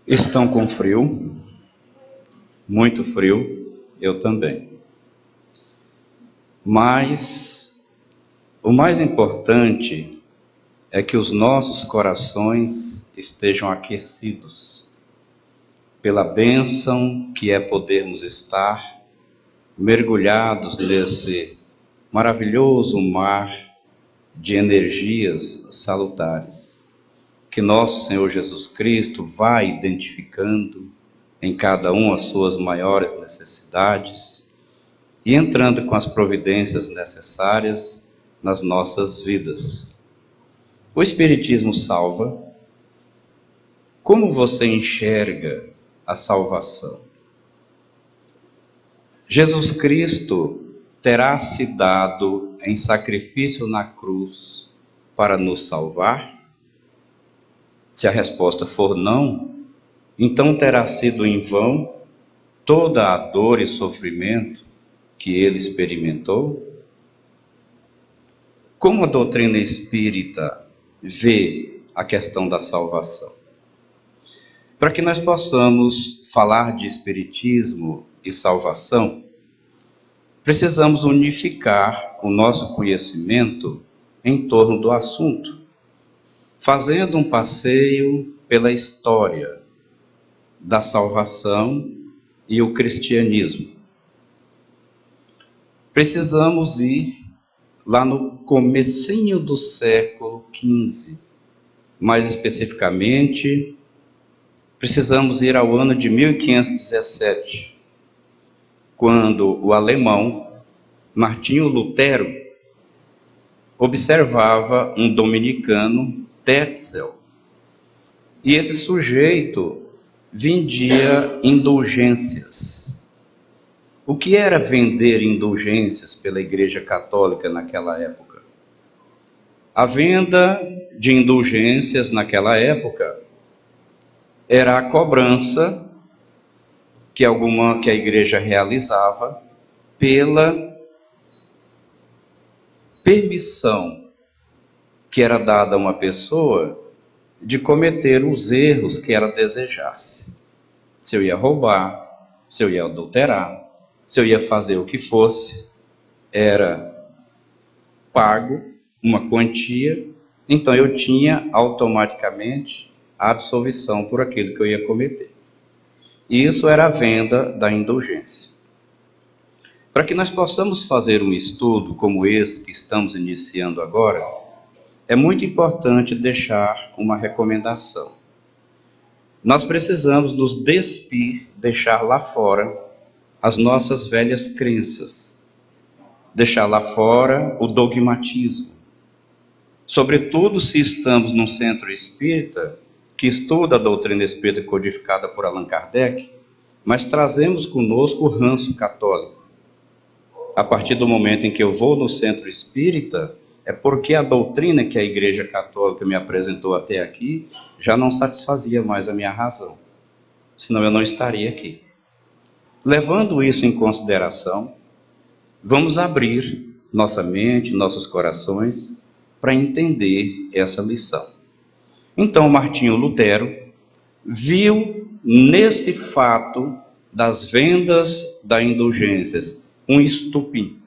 Estão com frio? Muito frio, eu também. Mas o mais importante é que os nossos corações estejam aquecidos pela bênção que é podermos estar mergulhados nesse maravilhoso mar de energias salutares que nosso Senhor Jesus Cristo vai identificando em cada um as suas maiores necessidades e entrando com as providências necessárias nas nossas vidas. O Espiritismo salva. Como você enxerga a salvação? Jesus Cristo terá se dado em sacrifício na cruz para nos salvar? Se a resposta for não, então terá sido em vão toda a dor e sofrimento que ele experimentou? Como a doutrina espírita vê a questão da salvação? Para que nós possamos falar de espiritismo e salvação, precisamos unificar o nosso conhecimento em torno do assunto, fazendo um passeio pela história da salvação e o cristianismo. Precisamos ir lá no comecinho do século XV, mais especificamente, precisamos ir ao ano de 1517, quando o alemão Martinho Lutero observava um dominicano, Tetzel, e esse sujeito vendia indulgências. O que era vender indulgências pela Igreja Católica naquela época? A venda de indulgências naquela época era a cobrança que a igreja realizava pela permissão que era dada a uma pessoa de cometer os erros que ela desejasse. Se eu ia roubar, se eu ia adulterar, se eu ia fazer o que fosse, era pago uma quantia, então eu tinha automaticamente a absolvição por aquilo que eu ia cometer. Isso era a venda da indulgência. Para que nós possamos fazer um estudo como esse que estamos iniciando agora, é muito importante deixar uma recomendação. Nós precisamos nos despir, deixar lá fora as nossas velhas crenças, deixar lá fora o dogmatismo. Sobretudo se estamos num centro espírita que estuda a doutrina espírita codificada por Allan Kardec, mas trazemos conosco o ranço católico. A partir do momento em que eu vou no centro espírita, é porque a doutrina que a Igreja Católica me apresentou até aqui já não satisfazia mais a minha razão, senão eu não estaria aqui. Levando isso em consideração, vamos abrir nossa mente, nossos corações, para entender essa lição. Então, Martinho Lutero viu nesse fato das vendas das indulgências um estupim.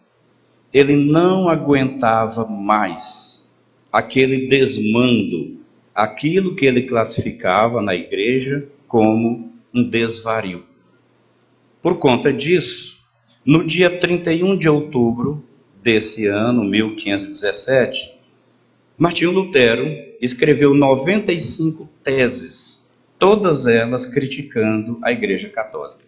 Ele não aguentava mais aquele desmando, aquilo que ele classificava na igreja como um desvario. Por conta disso, no dia 31 de outubro desse ano, 1517, Martinho Lutero escreveu 95 teses, todas elas criticando a Igreja Católica.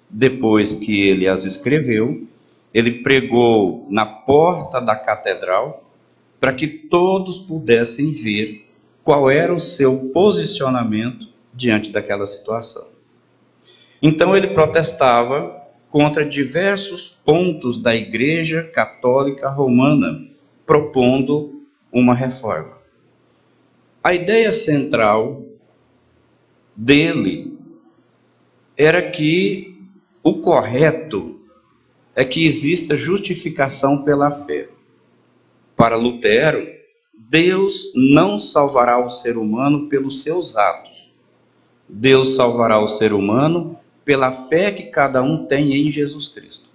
Depois que ele as escreveu, ele pregou na porta da catedral para que todos pudessem ver qual era o seu posicionamento diante daquela situação. Então ele protestava contra diversos pontos da Igreja Católica Romana, propondo uma reforma. A ideia central dele era que o correto é que exista justificação pela fé. Para Lutero, Deus não salvará o ser humano pelos seus atos, Deus salvará o ser humano pela fé que cada um tem em Jesus Cristo.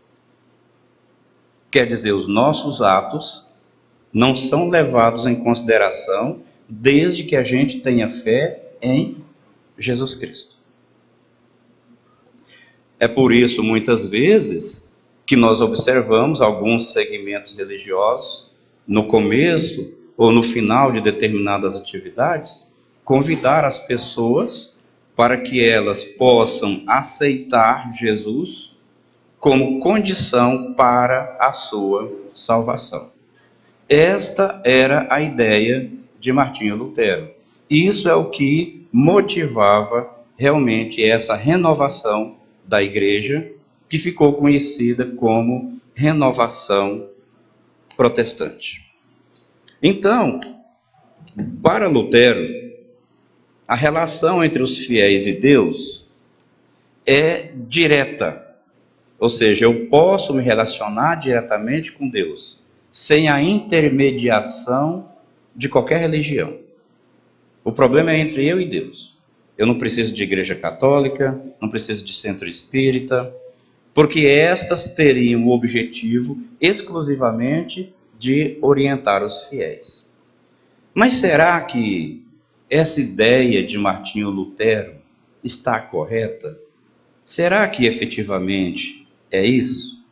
Quer dizer, os nossos atos não são levados em consideração desde que a gente tenha fé em Jesus Cristo. É por isso, muitas vezes, que nós observamos alguns segmentos religiosos, no começo ou no final de determinadas atividades, convidar as pessoas para que elas possam aceitar Jesus como condição para a sua salvação. Esta era a ideia de Martinho Lutero. Isso é o que motivava realmente essa renovação da igreja, que ficou conhecida como renovação protestante. Então, para Lutero, a relação entre os fiéis e Deus é direta. Ou seja, eu posso me relacionar diretamente com Deus, sem a intermediação de qualquer religião. O problema é entre eu e Deus. Eu não preciso de igreja católica, não preciso de centro espírita, porque estas teriam o objetivo exclusivamente de orientar os fiéis. Mas será que essa ideia de Martinho Lutero está correta? Será que efetivamente é isso?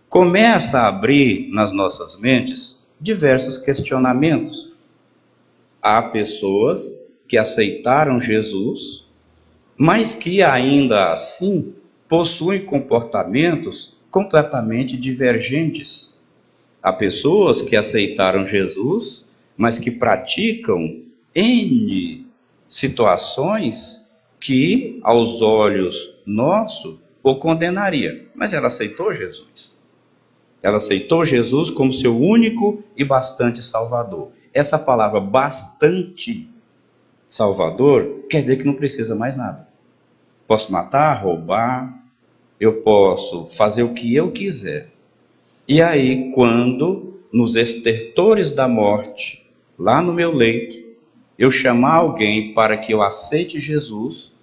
Começa a abrir nas nossas mentes diversos questionamentos. Há pessoas que aceitaram Jesus, mas que ainda assim possuem comportamentos completamente divergentes. Há pessoas que aceitaram Jesus, mas que praticam N situações que, aos olhos nossos, o condenaria. Mas ela aceitou Jesus. Ela aceitou Jesus como seu único e bastante Salvador. Essa palavra bastante Salvador quer dizer que não precisa mais nada. Posso matar, roubar, eu posso fazer o que eu quiser. E aí, quando nos estertores da morte, lá no meu leito, eu chamar alguém para que eu aceite Jesus,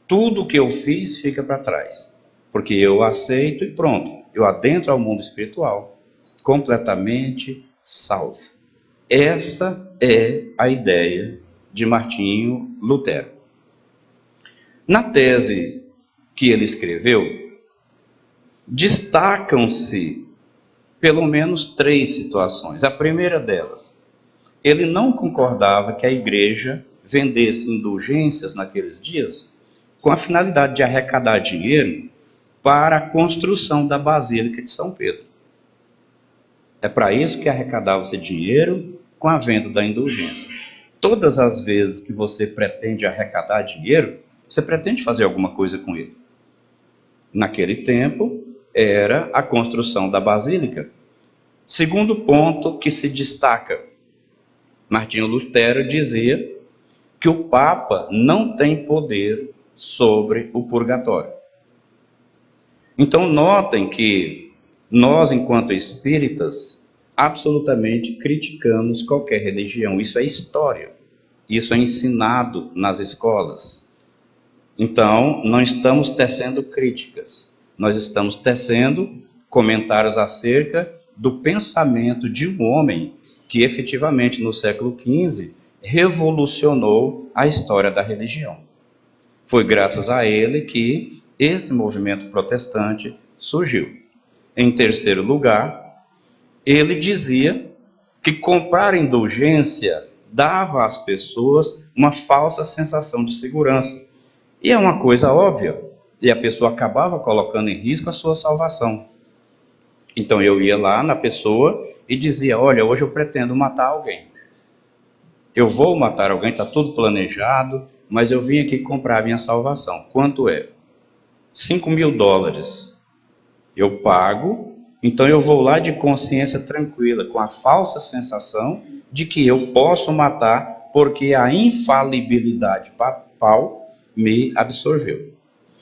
tudo o que eu fiz fica para trás. Porque eu aceito e pronto, eu adentro ao mundo espiritual, completamente salvo. Essa é a ideia de Martinho Lutero. Na tese que ele escreveu, destacam-se pelo menos 3 situações. A primeira delas, ele não concordava que a igreja vendesse indulgências naqueles dias com a finalidade de arrecadar dinheiro para a construção da Basílica de São Pedro. É para isso que arrecadava-se dinheiro com a venda da indulgência. Todas as vezes que você pretende arrecadar dinheiro, você pretende fazer alguma coisa com ele. Naquele tempo, era a construção da Basílica. Segundo ponto que se destaca, Martinho Lutero dizia que o Papa não tem poder sobre o purgatório. Então notem que nós, enquanto espíritas, absolutamente criticamos qualquer religião. Isso é história. Isso é ensinado nas escolas. Então, não estamos tecendo críticas. Nós estamos tecendo comentários acerca do pensamento de um homem que efetivamente no século XV revolucionou a história da religião. Foi graças a ele que esse movimento protestante surgiu. Em terceiro lugar, ele dizia que comprar indulgência dava às pessoas uma falsa sensação de segurança. E é uma coisa óbvia, e a pessoa acabava colocando em risco a sua salvação. Então eu ia lá na pessoa e dizia, olha, hoje eu pretendo matar alguém. Eu vou matar alguém, está tudo planejado, mas eu vim aqui comprar a minha salvação. Quanto é? $5.000. Eu pago, então eu vou lá de consciência tranquila, com a falsa sensação de que eu posso matar, porque a infalibilidade papal me absorveu.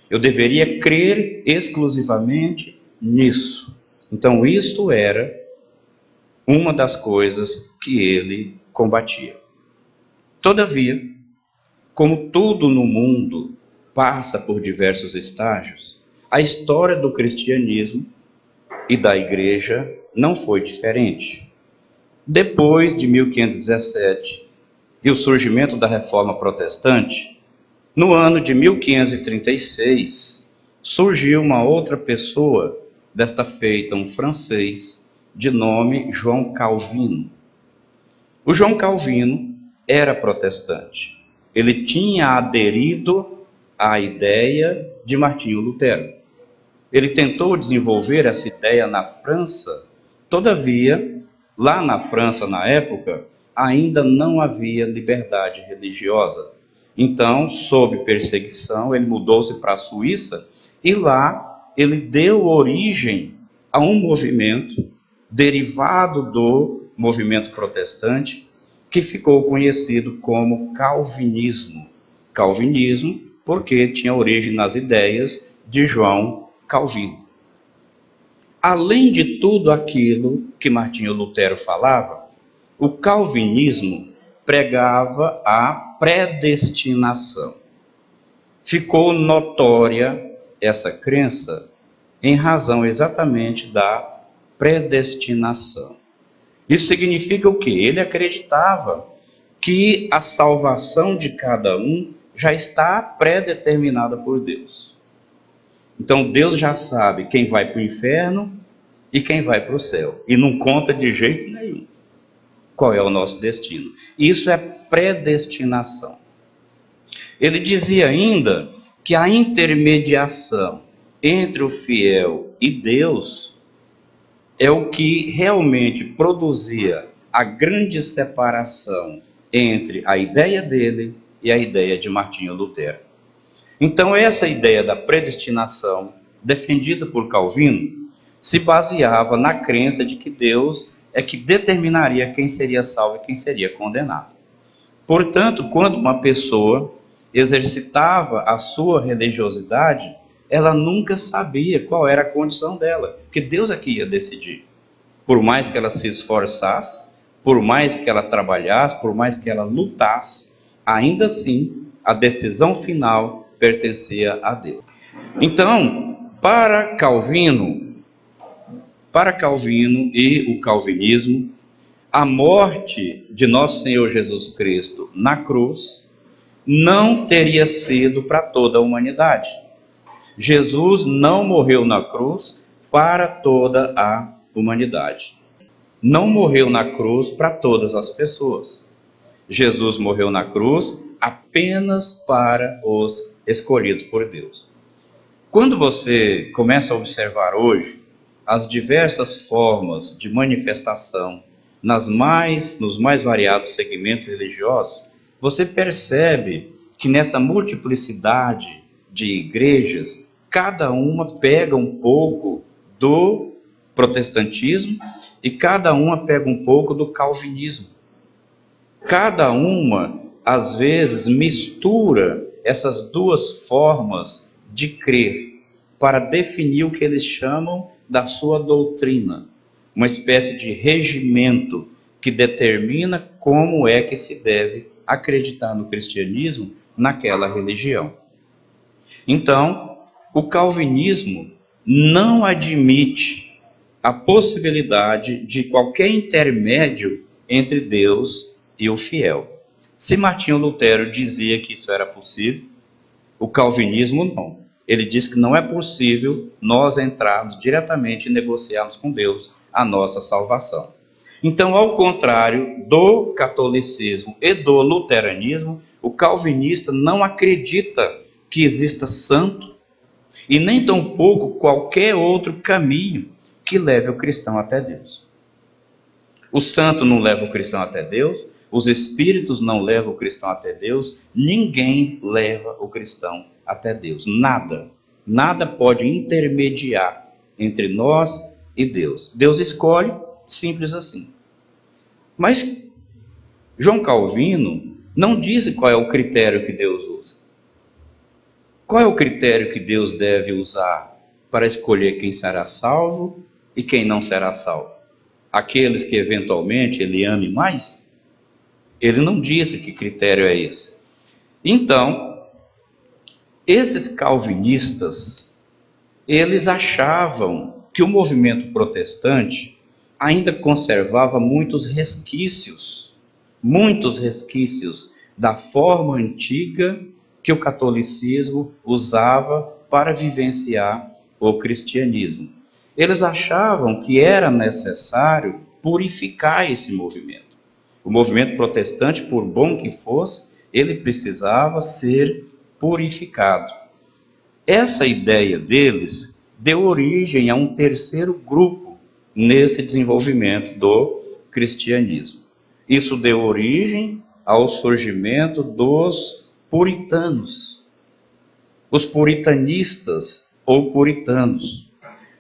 Eu deveria crer exclusivamente nisso. Então isto era uma das coisas que ele combatia. Todavia, como tudo no mundo passa por diversos estágios, a história do cristianismo e da igreja não foi diferente. Depois de 1517 e o surgimento da Reforma Protestante, no ano de 1536, surgiu uma outra pessoa, desta feita um francês, de nome João Calvino. O João Calvino era protestante. Ele tinha aderido à ideia de Martinho Lutero. Ele tentou desenvolver essa ideia na França, todavia, lá na França, na época, ainda não havia liberdade religiosa. Então, sob perseguição, ele mudou-se para a Suíça e lá ele deu origem a um movimento derivado do movimento protestante, que ficou conhecido como calvinismo. Calvinismo porque tinha origem nas ideias de João Calvino. Além de tudo aquilo que Martinho Lutero falava, o calvinismo pregava a predestinação. Ficou notória essa crença em razão exatamente da predestinação. Isso significa o quê? Ele acreditava que a salvação de cada um já está pré-determinada por Deus. Então Deus já sabe quem vai para o inferno e quem vai para o céu. E não conta de jeito nenhum qual é o nosso destino. Isso é predestinação. Ele dizia ainda que a intermediação entre o fiel e Deus é o que realmente produzia a grande separação entre a ideia dele e a ideia de Martinho Lutero. Então, essa ideia da predestinação, defendida por Calvino, se baseava na crença de que Deus é que determinaria quem seria salvo e quem seria condenado. Portanto, quando uma pessoa exercitava a sua religiosidade, ela nunca sabia qual era a condição dela, porque Deus é que ia decidir. Por mais que ela se esforçasse, por mais que ela trabalhasse, por mais que ela lutasse, ainda assim, a decisão final pertencia a Deus. Então, para Calvino e o calvinismo, a morte de nosso Senhor Jesus Cristo na cruz não teria sido para toda a humanidade. Jesus não morreu na cruz para toda a humanidade. Não morreu na cruz para todas as pessoas. Jesus morreu na cruz apenas para os escolhidos por Deus. Quando você começa a observar hoje as diversas formas de manifestação nos mais variados segmentos religiosos, você percebe que nessa multiplicidade de igrejas, cada uma pega um pouco do protestantismo e cada uma pega um pouco do calvinismo. Cada uma, às vezes, mistura essas duas formas de crer para definir o que eles chamam da sua doutrina, uma espécie de regimento que determina como é que se deve acreditar no cristianismo naquela religião. Então, o calvinismo não admite a possibilidade de qualquer intermédio entre Deus e o fiel. Se Martinho Lutero dizia que isso era possível, o calvinismo não. Ele diz que não é possível nós entrarmos diretamente e negociarmos com Deus a nossa salvação. Então, ao contrário do catolicismo e do luteranismo, o calvinista não acredita que exista santo e nem tampouco qualquer outro caminho que leve o cristão até Deus. O santo não leva o cristão até Deus, os espíritos não levam o cristão até Deus, ninguém leva o cristão até Deus. Nada pode intermediar entre nós e Deus. Deus escolhe, simples assim. Mas João Calvino não diz qual é o critério que Deus usa. Qual é o critério que Deus deve usar para escolher quem será salvo e quem não será salvo? Aqueles que eventualmente ele ame mais? Ele não disse que critério é esse. Então, esses calvinistas, eles achavam que o movimento protestante ainda conservava muitos resquícios da forma antiga que o catolicismo usava para vivenciar o cristianismo. Eles achavam que era necessário purificar esse movimento. O movimento protestante, por bom que fosse, ele precisava ser purificado. Essa ideia deles deu origem a um terceiro grupo nesse desenvolvimento do cristianismo. Isso deu origem ao surgimento dos puritanos, os puritanistas ou puritanos.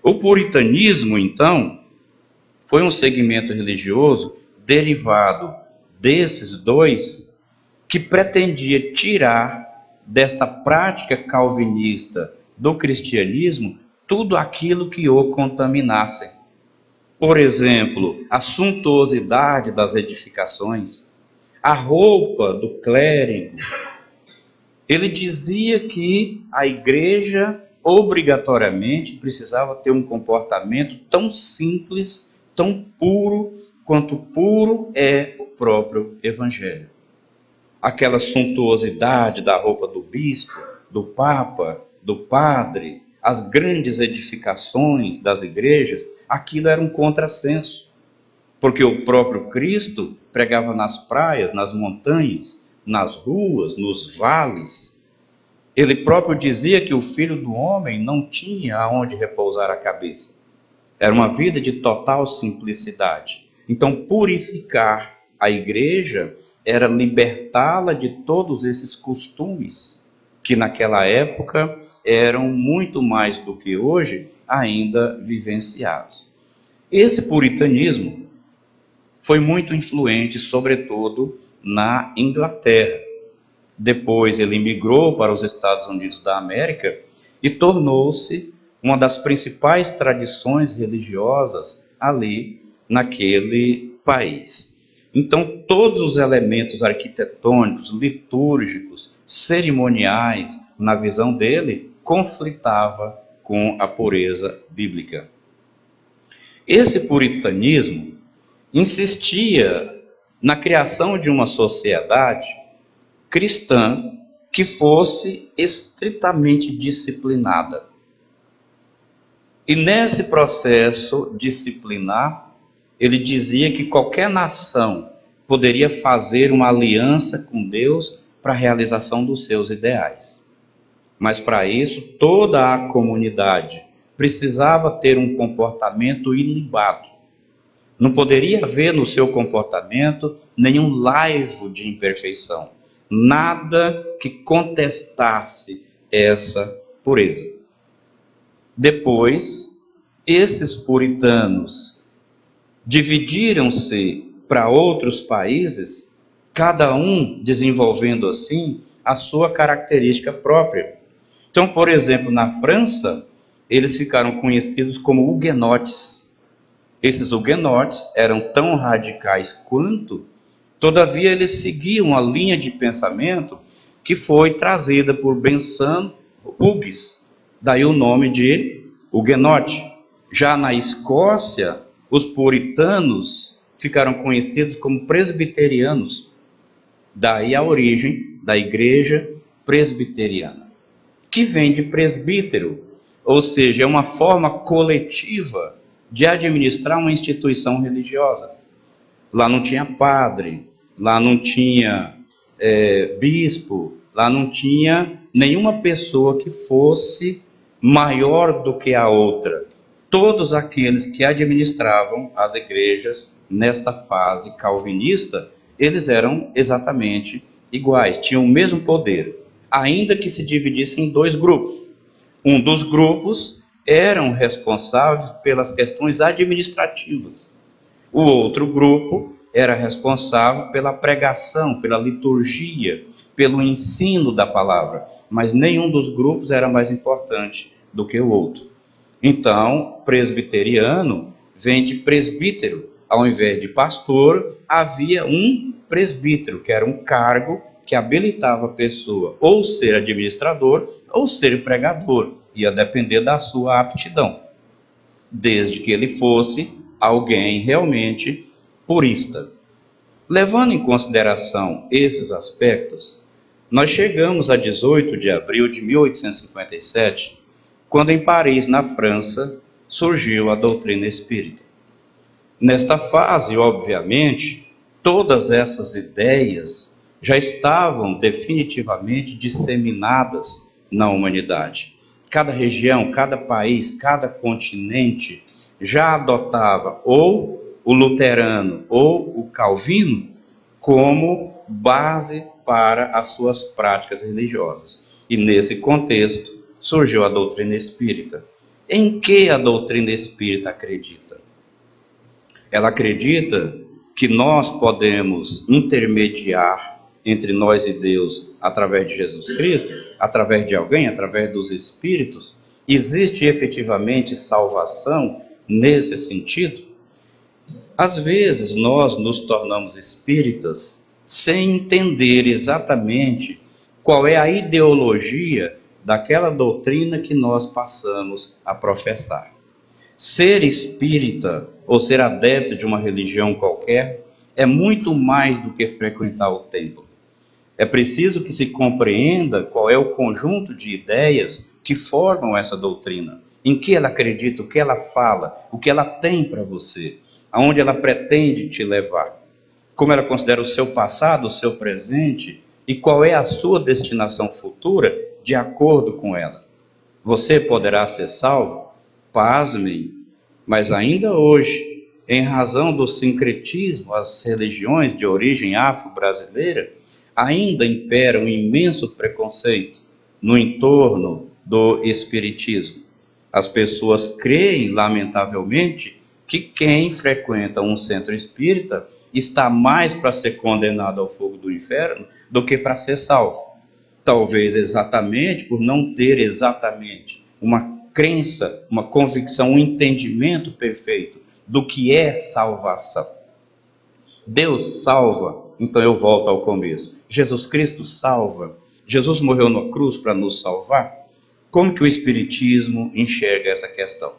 O puritanismo, então, foi um segmento religioso derivado desses dois que pretendia tirar desta prática calvinista do cristianismo tudo aquilo que o contaminasse. Por exemplo, a suntuosidade das edificações, a roupa do clérigo. Ele dizia que a igreja obrigatoriamente precisava ter um comportamento tão simples, tão puro, quanto puro é o próprio evangelho. Aquela suntuosidade da roupa do bispo, do papa, do padre, as grandes edificações das igrejas, aquilo era um contrassenso, porque o próprio Cristo pregava nas praias, nas montanhas, nas ruas, nos vales. Ele próprio dizia que o Filho do Homem não tinha aonde repousar a cabeça. Era uma vida de total simplicidade. Então, purificar a igreja era libertá-la de todos esses costumes que naquela época eram muito mais do que hoje ainda vivenciados. Esse puritanismo foi muito influente, sobretudo na Inglaterra. Depois ele migrou para os Estados Unidos da América e tornou-se uma das principais tradições religiosas ali naquele país. Então, todos os elementos arquitetônicos, litúrgicos, cerimoniais, na visão dele, conflitava com a pureza bíblica. Esse puritanismo insistia na criação de uma sociedade cristã que fosse estritamente disciplinada. E nesse processo disciplinar, ele dizia que qualquer nação poderia fazer uma aliança com Deus para a realização dos seus ideais. Mas para isso, toda a comunidade precisava ter um comportamento ilibado. Não poderia haver no seu comportamento nenhum laivo de imperfeição, nada que contestasse essa pureza. Depois, esses puritanos dividiram-se para outros países, cada um desenvolvendo assim a sua característica própria. Então, por exemplo, na França, eles ficaram conhecidos como huguenotes. Esses huguenotes eram tão radicais quanto, todavia eles seguiam a linha de pensamento que foi trazida por Vincent Hugues, daí o nome de huguenote. Já na Escócia, os puritanos ficaram conhecidos como presbiterianos, daí a origem da igreja presbiteriana, que vem de presbítero, ou seja, é uma forma coletiva de administrar uma instituição religiosa. Lá não tinha padre, lá não tinha bispo, lá não tinha nenhuma pessoa que fosse maior do que a outra. Todos aqueles que administravam as igrejas nesta fase calvinista, eles eram exatamente iguais, tinham o mesmo poder, ainda que se dividissem em dois grupos. Um dos grupos eram responsáveis pelas questões administrativas. O outro grupo era responsável pela pregação, pela liturgia, pelo ensino da palavra, mas nenhum dos grupos era mais importante do que o outro. Então, presbiteriano vem de presbítero. Ao invés de pastor, havia um presbítero, que era um cargo que habilitava a pessoa ou ser administrador ou ser pregador. Ia depender da sua aptidão, desde que ele fosse alguém realmente purista. Levando em consideração esses aspectos, nós chegamos a 18 de abril de 1857, quando em Paris, na França, surgiu a doutrina espírita. Nesta fase, obviamente, todas essas ideias já estavam definitivamente disseminadas na humanidade. Cada região, cada país, cada continente já adotava ou o luterano ou o calvino como base para as suas práticas religiosas. E nesse contexto surgiu a doutrina espírita. Em que a doutrina espírita acredita? Ela acredita que nós podemos intermediar entre nós e Deus através de Jesus Cristo, através de alguém, através dos espíritos. Existe efetivamente salvação nesse sentido? Às vezes nós nos tornamos espíritas sem entender exatamente qual é a ideologia daquela doutrina que nós passamos a professar. Ser espírita ou ser adepto de uma religião qualquer é muito mais do que frequentar o templo. É preciso que se compreenda qual é o conjunto de ideias que formam essa doutrina, em que ela acredita, o que ela fala, o que ela tem para você, aonde ela pretende te levar, como ela considera o seu passado, o seu presente e qual é a sua destinação futura de acordo com ela. Você poderá ser salvo? Pasmem, mas ainda hoje, em razão do sincretismo, as religiões de origem afro-brasileira, ainda impera um imenso preconceito no entorno do espiritismo. As pessoas creem, lamentavelmente, que quem frequenta um centro espírita está mais para ser condenado ao fogo do inferno do que para ser salvo. Talvez exatamente por não ter exatamente uma crença, uma convicção, um entendimento perfeito do que é salvação. Deus salva, então eu volto ao começo. Jesus Cristo salva. Jesus morreu na cruz para nos salvar. Como que o Espiritismo enxerga essa questão?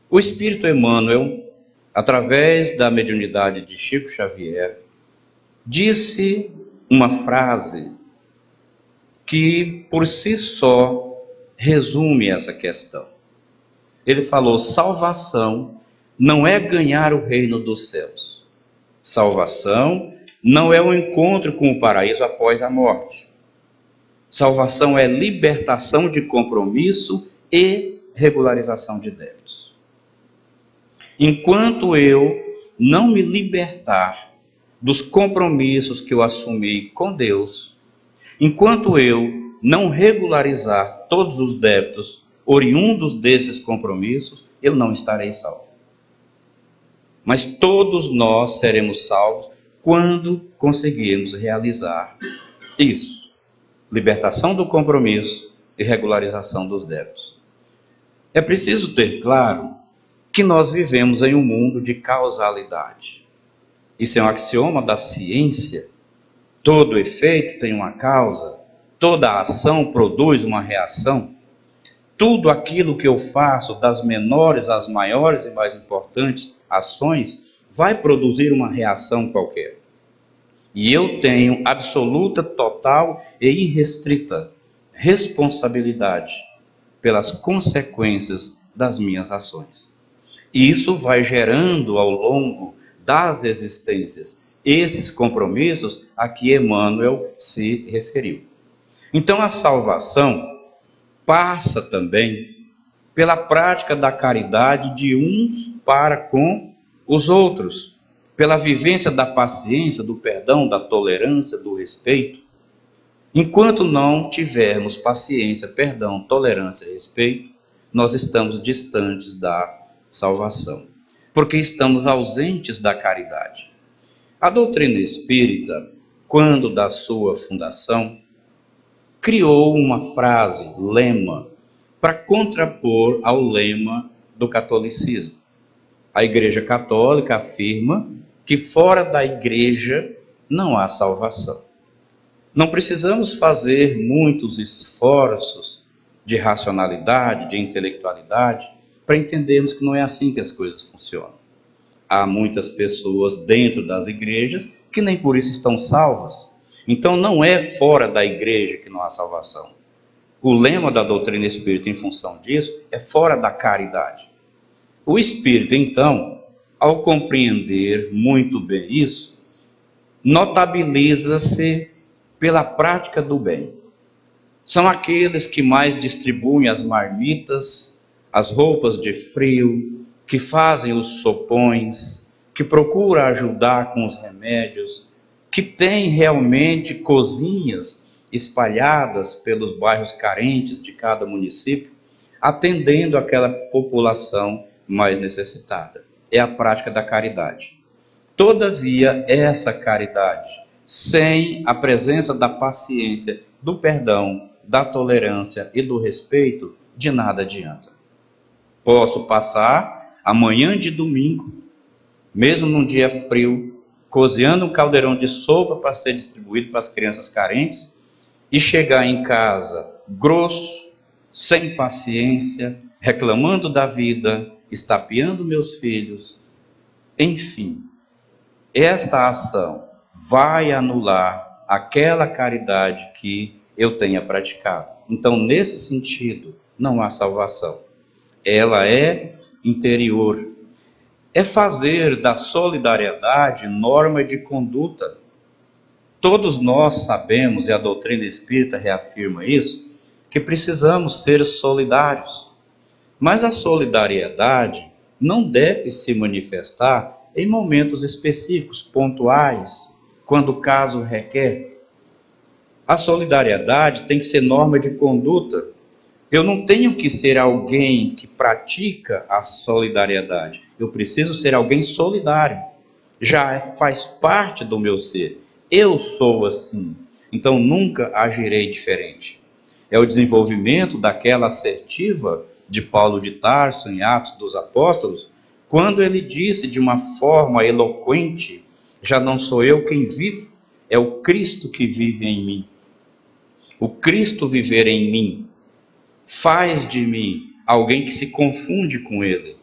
O Espírito Emmanuel, através da mediunidade de Chico Xavier, disse uma frase que por si só resume essa questão. Ele falou: salvação não é ganhar o reino dos céus. Salvação não é o encontro com o paraíso após a morte. Salvação é libertação de compromisso e regularização de débitos. Enquanto eu não me libertar dos compromissos que eu assumi com Deus, enquanto eu não regularizar todos os débitos oriundos desses compromissos, eu não estarei salvo. Mas todos nós seremos salvos quando conseguirmos realizar isso: libertação do compromisso e regularização dos débitos. É preciso ter claro que nós vivemos em um mundo de causalidade. Isso é um axioma da ciência. Todo efeito tem uma causa, toda ação produz uma reação. Tudo aquilo que eu faço, das menores às maiores e mais importantes ações, vai produzir uma reação qualquer. E eu tenho absoluta, total e irrestrita responsabilidade pelas consequências das minhas ações. E isso vai gerando ao longo das existências esses compromissos a que Emmanuel se referiu. Então a salvação passa também pela prática da caridade de uns para com os outros, pela vivência da paciência, do perdão, da tolerância, do respeito. Enquanto não tivermos paciência, perdão, tolerância e respeito, nós estamos distantes da salvação, porque estamos ausentes da caridade. A doutrina espírita, quando da sua fundação, criou uma frase, lema, para contrapor ao lema do catolicismo. A Igreja Católica afirma que fora da Igreja não há salvação. Não precisamos fazer muitos esforços de racionalidade, de intelectualidade, para entendermos que não é assim que as coisas funcionam. Há muitas pessoas dentro das igrejas que nem por isso estão salvas. Então não é fora da igreja que não há salvação. O lema da doutrina espírita em função disso é fora da caridade. O espírito, então, ao compreender muito bem isso, notabiliza-se pela prática do bem. São aqueles que mais distribuem as marmitas, as roupas de frio, que fazem os sopões, que procuram ajudar com os remédios, que têm realmente cozinhas espalhadas pelos bairros carentes de cada município, atendendo aquela população mais necessitada. É a prática da caridade. Todavia, essa caridade, sem a presença da paciência, do perdão, da tolerância e do respeito, de nada adianta. Posso passar a manhã de domingo, mesmo num dia frio, cozinhando um caldeirão de sopa para ser distribuído para as crianças carentes e chegar em casa grosso, sem paciência, reclamando da vida, estapeando meus filhos. Enfim, esta ação vai anular aquela caridade que eu tenha praticado. Então, nesse sentido, não há salvação. Ela é interior. É fazer da solidariedade norma de conduta. Todos nós sabemos, e a doutrina espírita reafirma isso, que precisamos ser solidários. Mas a solidariedade não deve se manifestar em momentos específicos, pontuais, quando o caso requer. A solidariedade tem que ser norma de conduta. Eu não tenho que ser alguém que pratica a solidariedade. Eu preciso ser alguém solidário. Já faz parte do meu ser. Eu sou assim. Então nunca agirei diferente. É o desenvolvimento daquela assertiva de Paulo de Tarso em Atos dos Apóstolos, quando ele disse de uma forma eloquente: já não sou eu quem vivo, é o Cristo que vive em mim. O Cristo viver em mim faz de mim alguém que se confunde com ele.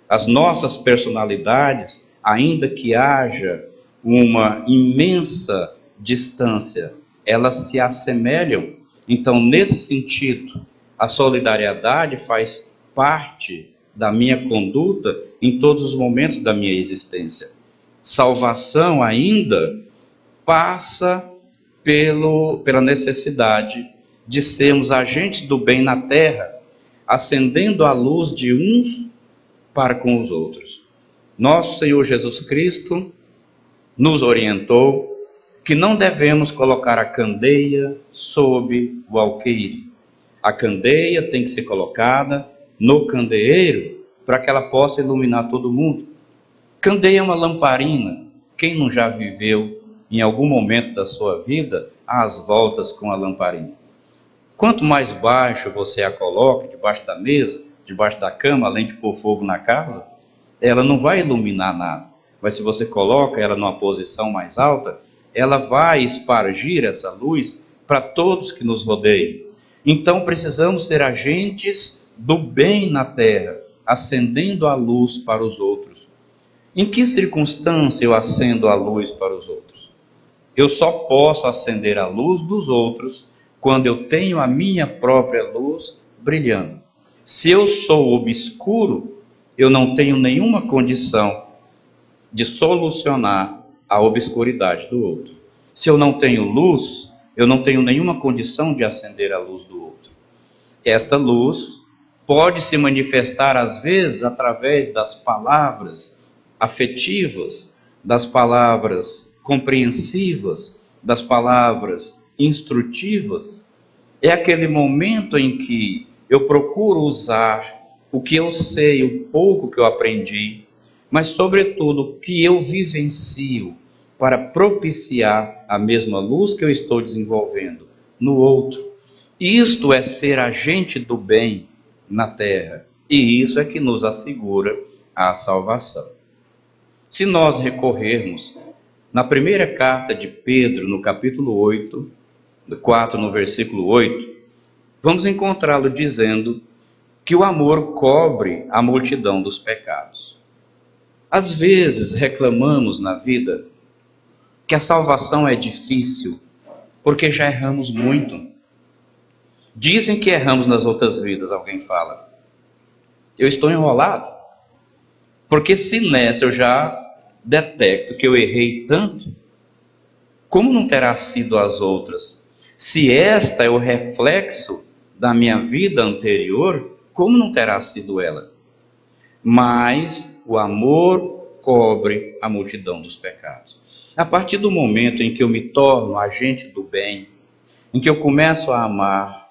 As nossas personalidades, ainda que haja uma imensa distância, elas se assemelham. Então, nesse sentido, a solidariedade faz parte da minha conduta em todos os momentos da minha existência. Salvação ainda passa pela necessidade de sermos agentes do bem na terra, acendendo a luz de uns para com os outros. Nosso Senhor Jesus Cristo nos orientou que não devemos colocar a candeia sob o alqueire. A candeia tem que ser colocada no candeeiro para que ela possa iluminar todo mundo. Candeia é uma lamparina. Quem não já viveu em algum momento da sua vida às voltas com a lamparina? Quanto mais baixo você a coloca, debaixo da mesa, debaixo da cama, além de pôr fogo na casa, ela não vai iluminar nada. Mas se você coloca ela numa posição mais alta, ela vai espargir essa luz para todos que nos rodeiam. Então precisamos ser agentes do bem na terra, acendendo a luz para os outros. Em que circunstância eu acendo a luz para os outros? Eu só posso acender a luz dos outros quando eu tenho a minha própria luz brilhando. Se eu sou obscuro, eu não tenho nenhuma condição de solucionar a obscuridade do outro. Se eu não tenho luz, eu não tenho nenhuma condição de acender a luz do outro. Esta luz pode se manifestar às vezes através das palavras afetivas, das palavras compreensivas, das palavras instrutivas. É aquele momento em que eu procuro usar o que eu sei, o pouco que eu aprendi, mas sobretudo o que eu vivencio para propiciar a mesma luz que eu estou desenvolvendo no outro. Isto é ser agente do bem na terra, e isso é que nos assegura a salvação. Se nós recorrermos na primeira carta de Pedro, no capítulo 8, 4, no versículo 8, vamos encontrá-lo dizendo que o amor cobre a multidão dos pecados. Às vezes reclamamos na vida que a salvação é difícil porque já erramos muito. Dizem que erramos nas outras vidas, alguém fala. Eu estou enrolado, porque se nessa eu já detecto que eu errei tanto, como não terá sido as outras? Se esta é o reflexo da minha vida anterior, como não terá sido ela? Mas o amor cobre a multidão dos pecados. A partir do momento em que eu me torno agente do bem, em que eu começo a amar,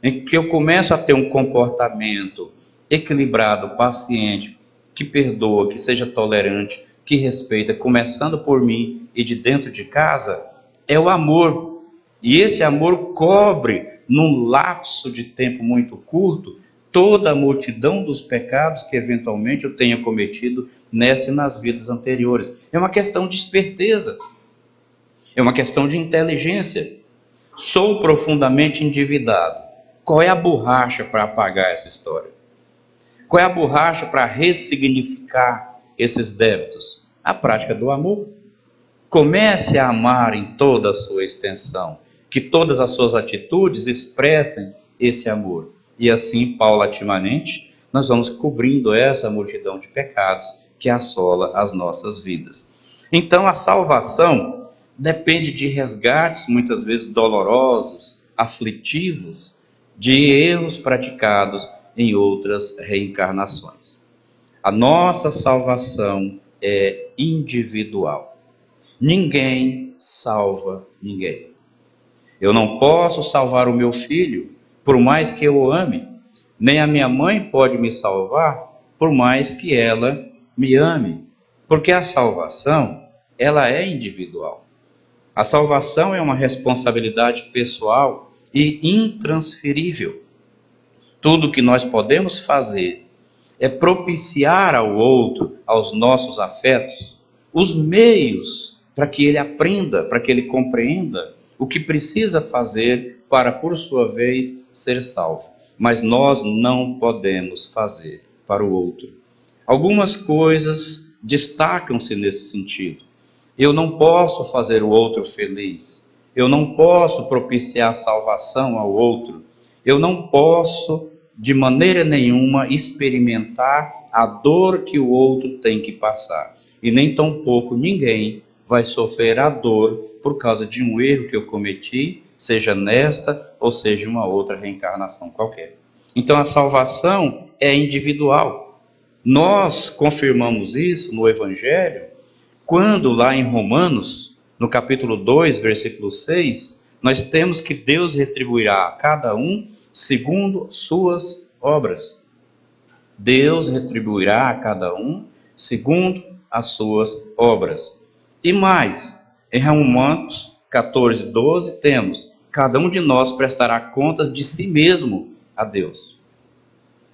em que eu começo a ter um comportamento equilibrado, paciente, que perdoa, que seja tolerante, que respeita, começando por mim e de dentro de casa, é o amor. E esse amor cobre, num lapso de tempo muito curto, toda a multidão dos pecados que eventualmente eu tenha cometido nessa e nas vidas anteriores. É uma questão de esperteza, é uma questão de inteligência. Sou profundamente endividado. Qual é a borracha para apagar essa história? Qual é a borracha para ressignificar esses débitos? A prática do amor. Comece a amar em toda a sua extensão, que todas as suas atitudes expressem esse amor. E assim, paulatinamente, nós vamos cobrindo essa multidão de pecados que assola as nossas vidas. Então, a salvação depende de resgates, muitas vezes dolorosos, aflitivos, de erros praticados em outras reencarnações. A nossa salvação é individual. Ninguém salva ninguém. Eu não posso salvar o meu filho, por mais que eu o ame. Nem a minha mãe pode me salvar, por mais que ela me ame. Porque a salvação, ela é individual. A salvação é uma responsabilidade pessoal e intransferível. Tudo que nós podemos fazer é propiciar ao outro, aos nossos afetos, os meios para que ele aprenda, para que ele compreenda o que precisa fazer para, por sua vez, ser salvo. Mas nós não podemos fazer para o outro. Algumas coisas destacam-se nesse sentido. Eu não posso fazer o outro feliz. Eu não posso propiciar salvação ao outro. Eu não posso, de maneira nenhuma, experimentar a dor que o outro tem que passar. E nem tampouco ninguém vai sofrer a dor por causa de um erro que eu cometi, seja nesta ou seja uma outra reencarnação qualquer. Então a salvação é individual. Nós confirmamos isso no Evangelho quando lá em Romanos, no capítulo 2, versículo 6, nós temos que Deus retribuirá a cada um segundo suas obras. Deus retribuirá a cada um segundo as suas obras. E mais, em Romanos 14, 12, temos: cada um de nós prestará contas de si mesmo a Deus.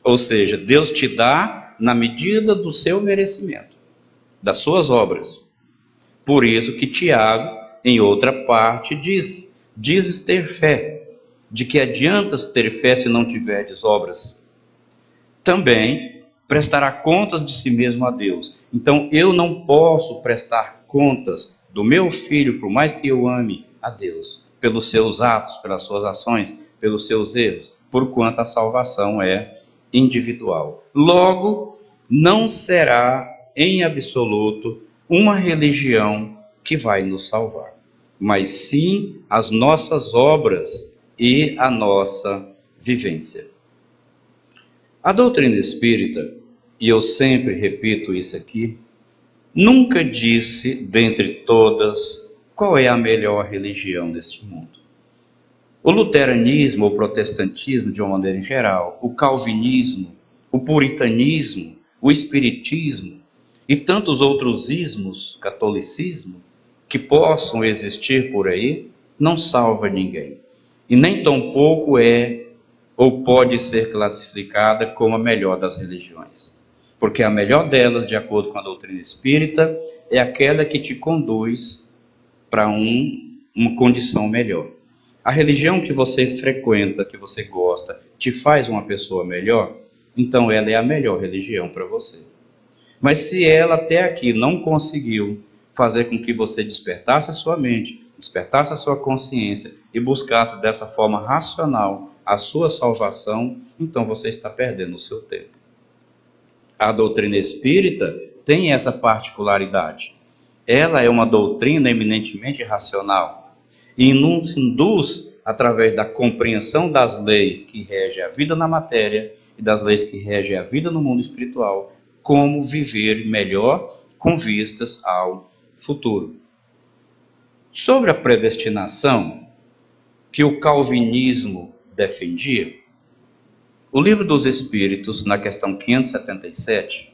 Ou seja, Deus te dá na medida do seu merecimento, das suas obras. Por isso que Tiago, em outra parte, dizes ter fé. De que adiantas ter fé se não tiverdes obras? Também prestará contas de si mesmo a Deus. Então eu não posso prestar contas do meu filho, por mais que eu ame a Deus, pelos seus atos, pelas suas ações, pelos seus erros, porquanto a salvação é individual. Logo, não será em absoluto uma religião que vai nos salvar, mas sim as nossas obras e a nossa vivência. A doutrina espírita, e eu sempre repito isso aqui, nunca disse, dentre todas, qual é a melhor religião deste mundo. O luteranismo, o protestantismo de uma maneira em geral, o calvinismo, o puritanismo, o espiritismo e tantos outros ismos, catolicismo, que possam existir por aí, não salva ninguém. E nem tampouco é ou pode ser classificada como a melhor das religiões. Porque a melhor delas, de acordo com a doutrina espírita, é aquela que te conduz para uma condição melhor. A religião que você frequenta, que você gosta, te faz uma pessoa melhor, então ela é a melhor religião para você. Mas se ela até aqui não conseguiu fazer com que você despertasse a sua mente, despertasse a sua consciência e buscasse dessa forma racional a sua salvação, então você está perdendo o seu tempo. A doutrina espírita tem essa particularidade. Ela é uma doutrina eminentemente racional e nos induz, através da compreensão das leis que regem a vida na matéria e das leis que regem a vida no mundo espiritual, como viver melhor com vistas ao futuro. Sobre a predestinação que o calvinismo defendia, o Livro dos Espíritos, na questão 577,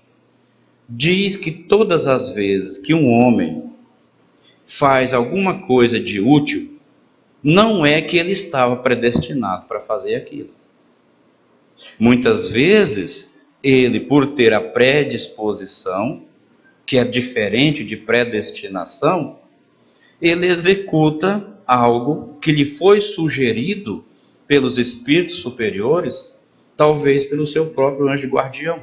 diz que todas as vezes que um homem faz alguma coisa de útil, não é que ele estava predestinado para fazer aquilo. Muitas vezes, ele, por ter a predisposição, que é diferente de predestinação, ele executa algo que lhe foi sugerido pelos espíritos superiores, talvez pelo seu próprio anjo guardião.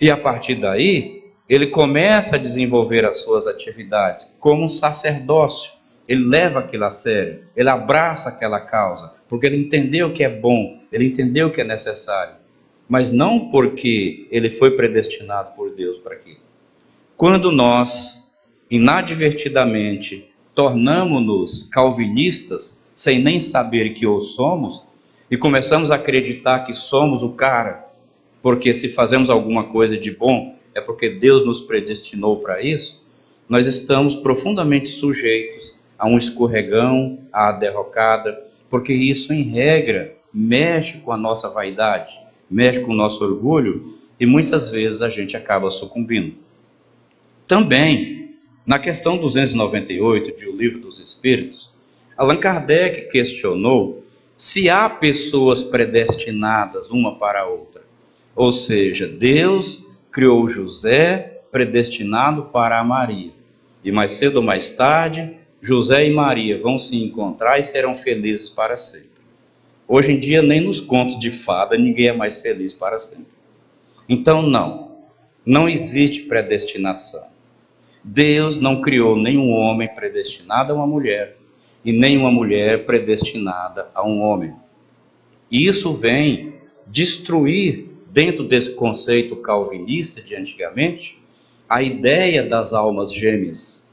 E a partir daí, ele começa a desenvolver as suas atividades como um sacerdócio. Ele leva aquilo a sério, ele abraça aquela causa, porque ele entendeu que é bom, ele entendeu que é necessário, mas não porque ele foi predestinado por Deus para aquilo. Quando nós, inadvertidamente, tornamos-nos calvinistas, sem nem saber que o somos, e começamos a acreditar que somos o cara, porque se fazemos alguma coisa de bom, é porque Deus nos predestinou para isso, nós estamos profundamente sujeitos a um escorregão, à derrocada, porque isso, em regra, mexe com a nossa vaidade, mexe com o nosso orgulho, e muitas vezes a gente acaba sucumbindo. Também, na questão 298 de O Livro dos Espíritos, Allan Kardec questionou se há pessoas predestinadas uma para a outra. Ou seja, Deus criou José predestinado para a Maria. E mais cedo ou mais tarde, José e Maria vão se encontrar e serão felizes para sempre. Hoje em dia, nem nos contos de fada, ninguém é mais feliz para sempre. Então, não existe predestinação. Deus não criou nenhum homem predestinado a uma mulher e nenhuma mulher predestinada a um homem. E isso vem destruir, dentro desse conceito calvinista de antigamente, a ideia das almas gêmeas.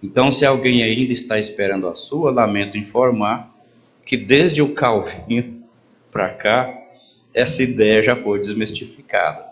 Então, se alguém ainda está esperando a sua, lamento informar que desde o Calvino para cá, essa ideia já foi desmistificada.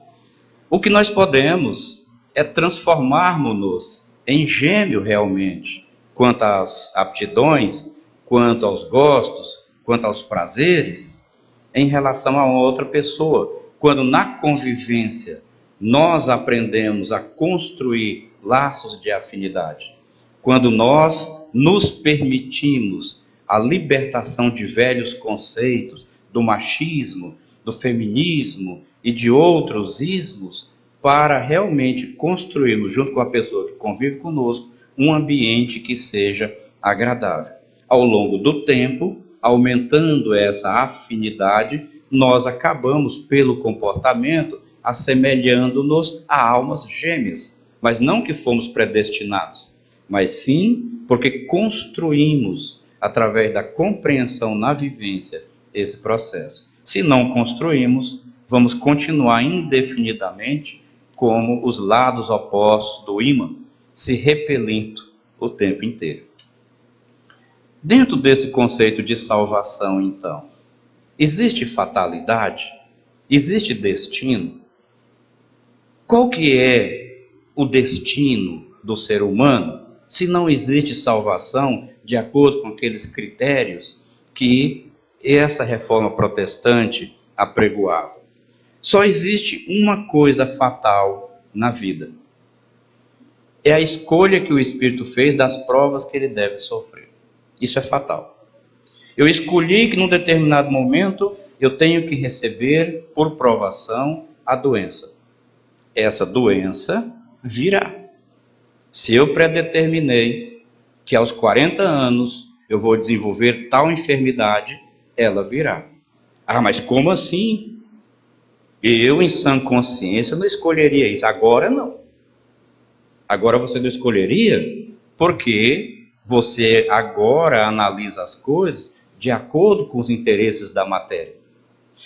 O que nós podemos é transformarmos-nos em gêmeo realmente, quanto às aptidões, quanto aos gostos, quanto aos prazeres, em relação a outra pessoa. Quando na convivência nós aprendemos a construir laços de afinidade, quando nós nos permitimos a libertação de velhos conceitos, do machismo, do feminismo e de outros ismos, para realmente construirmos, junto com a pessoa que convive conosco, um ambiente que seja agradável. Ao longo do tempo, aumentando essa afinidade, nós acabamos, pelo comportamento, assemelhando-nos a almas gêmeas. Mas não que fomos predestinados, mas sim porque construímos, através da compreensão na vivência, esse processo. Se não construímos, vamos continuar indefinidamente como os lados opostos do ímã, se repelindo o tempo inteiro. Dentro desse conceito de salvação, então, existe fatalidade? Existe destino? Qual que é o destino do ser humano, se não existe salvação de acordo com aqueles critérios que essa reforma protestante apregoava? Só existe uma coisa fatal na vida. É a escolha que o Espírito fez das provas que ele deve sofrer. Isso é fatal. Eu escolhi que num determinado momento eu tenho que receber por provação a doença. Essa doença virá. Se eu predeterminei que aos 40 anos eu vou desenvolver tal enfermidade, ela virá. Ah, mas como assim? Eu, em sã consciência, não escolheria isso. Agora não. Agora você não escolheria porque você agora analisa as coisas de acordo com os interesses da matéria.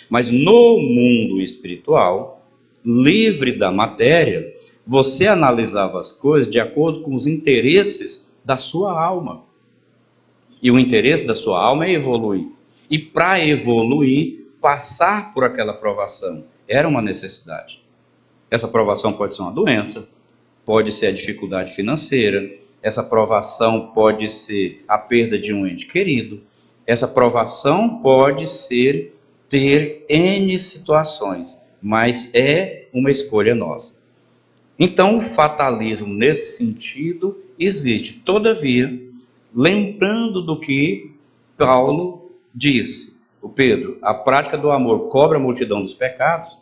Mas no mundo espiritual, livre da matéria, você analisava as coisas de acordo com os interesses da sua alma. E o interesse da sua alma é evoluir. E para evoluir, passar por aquela provação era uma necessidade. Essa provação pode ser uma doença, pode ser a dificuldade financeira, essa provação pode ser a perda de um ente querido, essa provação pode ser ter N situações, mas é uma escolha nossa. Então, o fatalismo nesse sentido existe. Todavia, lembrando do que Paulo disse, o Pedro, a prática do amor cobre a multidão dos pecados.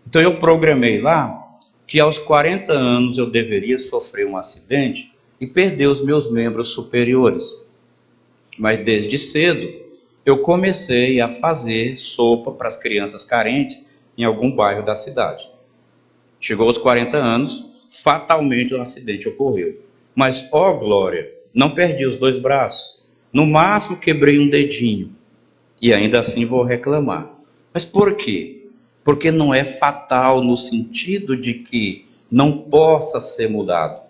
Então eu programei lá que aos 40 anos eu deveria sofrer um acidente e perder os meus membros superiores. Mas desde cedo eu comecei a fazer sopa para as crianças carentes em algum bairro da cidade. Chegou aos 40 anos, fatalmente um acidente ocorreu. Mas, ó glória, não perdi os 2 braços. No máximo quebrei um dedinho. E ainda assim vou reclamar. Mas por quê? Porque não é fatal no sentido de que não possa ser mudado.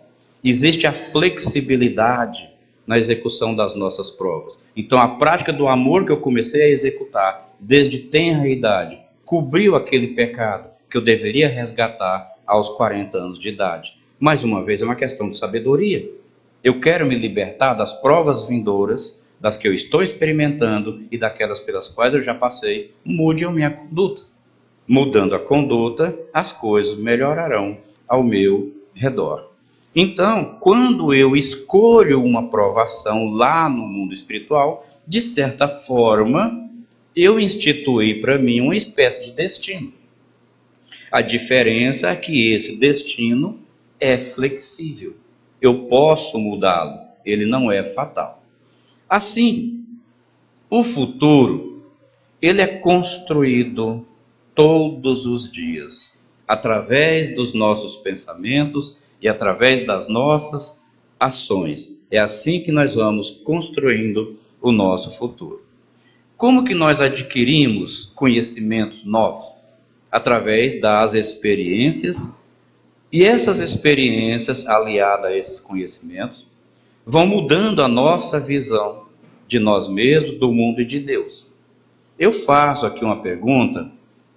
Existe a flexibilidade na execução das nossas provas. Então a prática do amor que eu comecei a executar desde tenra idade cobriu aquele pecado que eu deveria resgatar aos 40 anos de idade. Mais uma vez, é uma questão de sabedoria. Eu quero me libertar das provas vindouras, das que eu estou experimentando e daquelas pelas quais eu já passei. Mude a minha conduta. Mudando a conduta, as coisas melhorarão ao meu redor. Então, quando eu escolho uma provação lá no mundo espiritual, de certa forma, eu instituí para mim uma espécie de destino. A diferença é que esse destino é flexível. Eu posso mudá-lo, ele não é fatal. Assim, o futuro, ele é construído todos os dias, através dos nossos pensamentos e através das nossas ações. É assim que nós vamos construindo o nosso futuro. Como que nós adquirimos conhecimentos novos? Através das experiências, e essas experiências, aliadas a esses conhecimentos, vão mudando a nossa visão de nós mesmos, do mundo e de Deus. Eu faço aqui uma pergunta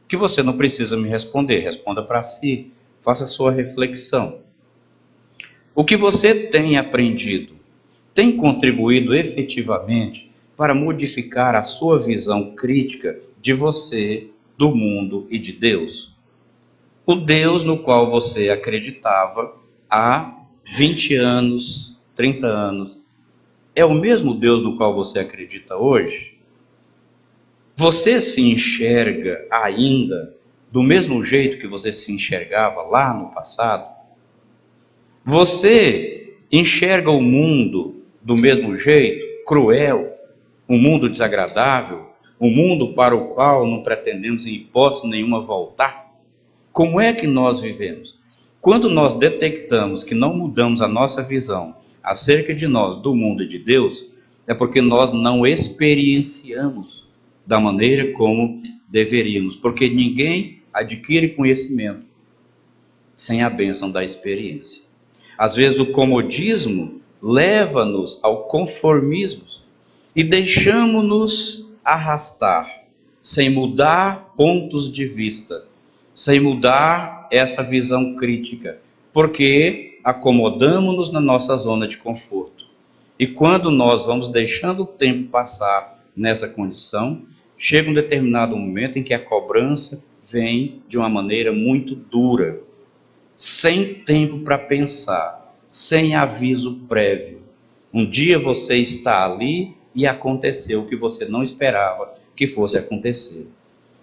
que você não precisa me responder, responda para si, faça a sua reflexão. O que você tem aprendido tem contribuído efetivamente para modificar a sua visão crítica de você, do mundo e de Deus? O Deus no qual você acreditava há 20 anos, 30 anos, é o mesmo Deus no qual você acredita hoje? Você se enxerga ainda do mesmo jeito que você se enxergava lá no passado? Você enxerga o mundo do mesmo jeito, cruel, um mundo desagradável, um mundo para o qual não pretendemos em hipótese nenhuma voltar? Como é que nós vivemos? Quando nós detectamos que não mudamos a nossa visão acerca de nós, do mundo e de Deus, é porque nós não experienciamos da maneira como deveríamos, porque ninguém adquire conhecimento sem a bênção da experiência. Às vezes o comodismo leva-nos ao conformismo e deixamos-nos arrastar, sem mudar pontos de vista, sem mudar essa visão crítica, porque acomodamos-nos na nossa zona de conforto. E quando nós vamos deixando o tempo passar nessa condição, chega um determinado momento em que a cobrança vem de uma maneira muito dura, sem tempo para pensar, sem aviso prévio. Um dia você está ali e aconteceu o que você não esperava que fosse acontecer.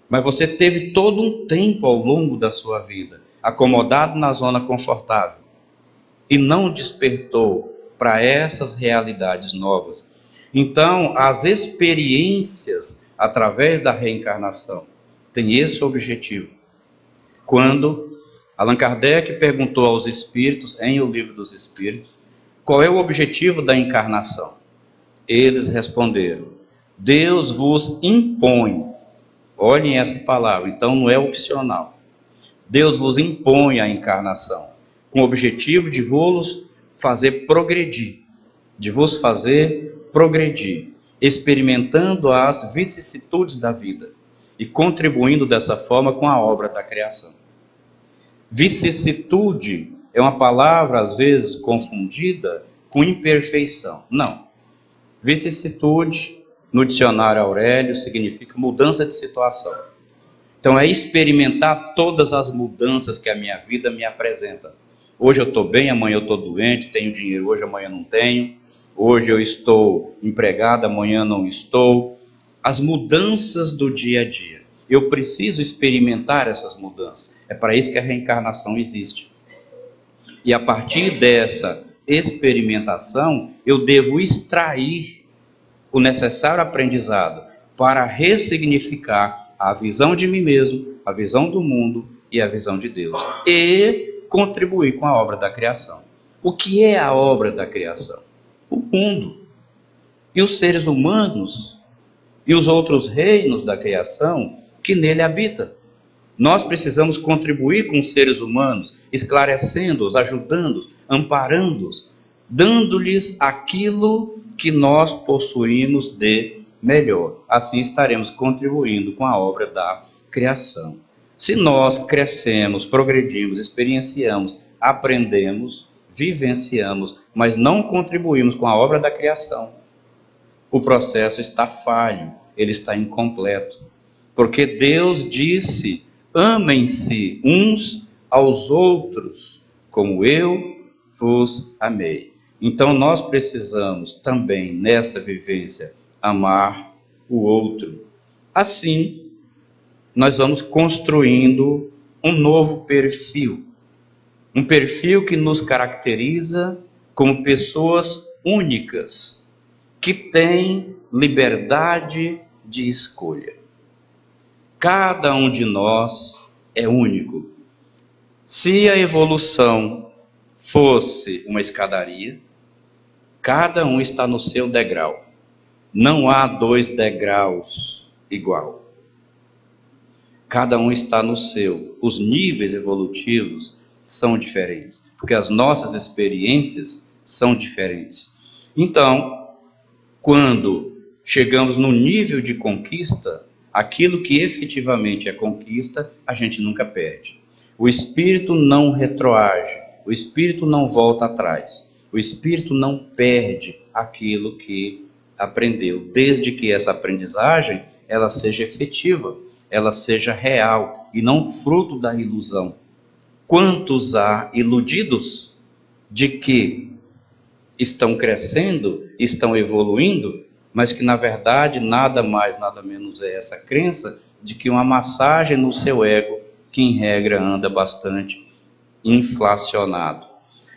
Mas você teve todo um tempo ao longo da sua vida, acomodado na zona confortável, e não despertou para essas realidades novas. Então, as experiências através da reencarnação têm esse objetivo. Quando Allan Kardec perguntou aos espíritos, em O Livro dos Espíritos, qual é o objetivo da encarnação? Eles responderam: Deus vos impõe. Olhem essa palavra, então não é opcional. Deus vos impõe a encarnação, com o objetivo de vos fazer progredir, experimentando as vicissitudes da vida e contribuindo dessa forma com a obra da criação. Vicissitude é uma palavra às vezes confundida com imperfeição. Não. Vicissitude, no dicionário Aurélio, significa mudança de situação. Então é experimentar todas as mudanças que a minha vida me apresenta. Hoje eu estou bem, amanhã eu estou doente, tenho dinheiro hoje, amanhã não tenho. Hoje eu estou empregado, amanhã não estou. As mudanças do dia a dia. Eu preciso experimentar essas mudanças. É para isso que a reencarnação existe. E a partir dessa experimentação, eu devo extrair o necessário aprendizado para ressignificar a visão de mim mesmo, a visão do mundo e a visão de Deus. E contribuir com a obra da criação. O que é a obra da criação? O mundo. E os seres humanos e os outros reinos da criação que nele habitam. Nós precisamos contribuir com os seres humanos, esclarecendo-os, ajudando-os, amparando-os, dando-lhes aquilo que nós possuímos de melhor. Assim estaremos contribuindo com a obra da criação. Se nós crescemos, progredimos, experienciamos, aprendemos, vivenciamos, mas não contribuímos com a obra da criação, o processo está falho, ele está incompleto. Porque Deus disse: amem-se uns aos outros, como eu vos amei. Então nós precisamos também, nessa vivência, amar o outro. Assim, nós vamos construindo um novo perfil. Um perfil que nos caracteriza como pessoas únicas, que têm liberdade de escolha. Cada um de nós é único. Se a evolução fosse uma escadaria, cada um está no seu degrau. Não há 2 degraus igual. Cada um está no seu. Os níveis evolutivos são diferentes, porque as nossas experiências são diferentes. Então, quando chegamos no nível de conquista, aquilo que efetivamente é conquista, a gente nunca perde. O espírito não retroage, o espírito não volta atrás, o espírito não perde aquilo que aprendeu, desde que essa aprendizagem ela seja efetiva, ela seja real e não fruto da ilusão. Quantos há iludidos de que estão crescendo, estão evoluindo, mas que na verdade nada mais, nada menos é essa crença de que uma massagem no seu ego, que em regra anda bastante inflacionado.